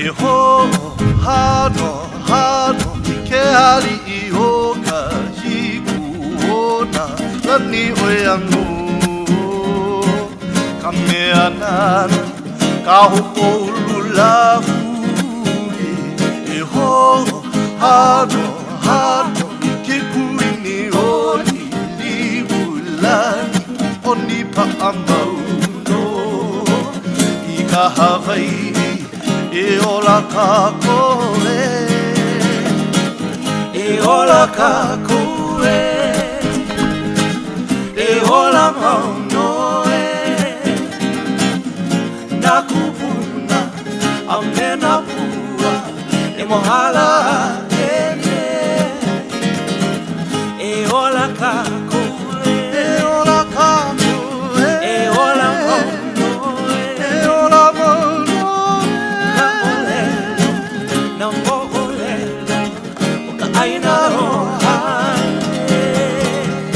E ho hano hano ke ali I o ka hiku ona lani oe anu ka mea nana ka hopo ulula hui E ho hano hano ke kuini o ni liu lani oni pa amau no I ka Hawaii E ola ka koe E ola ka koe E ola maunoe Na kupuna a mena pua E mohala e me E ola ka koe E ola ka koe E ola maunoe E ola maunoe Na mo'olelo o ka aina